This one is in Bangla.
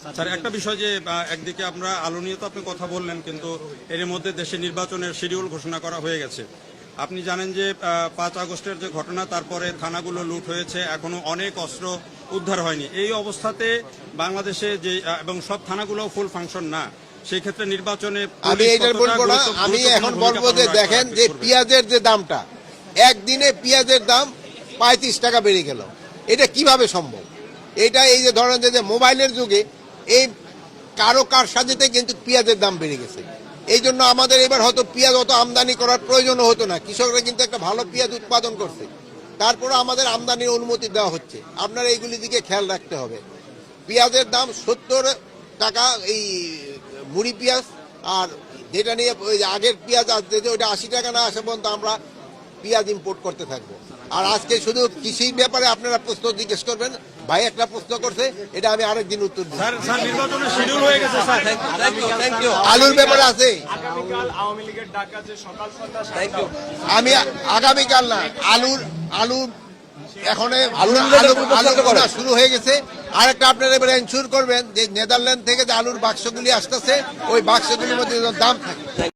স্যার, একটা বিষয় যে একদিকে আমরা আলু নিয়ে তো আপনি কথা বললেন, কিন্তু এর মধ্যে দেশে নির্বাচনের শিডিউল ঘোষণা করা হয়ে গেছে। আপনি জানেন যে 5 আগস্টের যে ঘটনা, তারপরে থানাগুলো লুট হয়েছে, এখনো অনেক অস্ত্র উদ্ধার হয়নি। এই অবস্থাতে বাংলাদেশে যে এবং সব থানাগুলো ফুল ফাংশন না, সেই ক্ষেত্রে নির্বাচনে আমি এটা বলবো না, আমি এখন বলবো যে দেখেন যে পেঁয়াজের যে দামটা, একদিনে পেঁয়াজের দাম 35 টাকা বেড়ে গেল। এটা কিভাবে সম্ভব? এটা এই যে ধরেন যে মোবাইলের যুগে এই কার সাথে কিন্তু পেঁয়াজের দাম বেড়ে গেছে। এই জন্য আমাদের এবার হয়তো পেঁয়াজ অত আমদানি করার প্রয়োজন হতো না। কৃষকরা কিন্তু একটা ভালো পেঁয়াজ উৎপাদন করছে, তারপরে আমাদের আমদানির অনুমতি দেওয়া হচ্ছে। আপনারা এইগুলি দিকে খেয়াল রাখতে হবে। পেঁয়াজের দাম 70 টাকা এই মুড়ি পেঁয়াজ, আর যেটা নিয়ে ওই আগের পেঁয়াজ আসছে যে ওইটা 80 টাকা না আসা পর্যন্ত আমরা পেঁয়াজ ইম্পোর্ট করতে থাকবো। আর আজকে শুধু কৃষির ব্যাপারে আপনারা প্রশ্ন জিজ্ঞেস করবেন, ভাই একটা প্রশ্ন করছে, এটা আমি আরেকদিন উত্তর দিই। আলুর ব্যাপারে আছে, আমি আগামীকাল না, আলু এখন শুরু হয়ে গেছে। আরেকটা আপনারা এবার এনশিওর করবেন যে নেদারল্যান্ড থেকে যে আলুর বাক্সগুলি আসতেছে, ওই বাক্সগুলির মধ্যে দাম থাকে।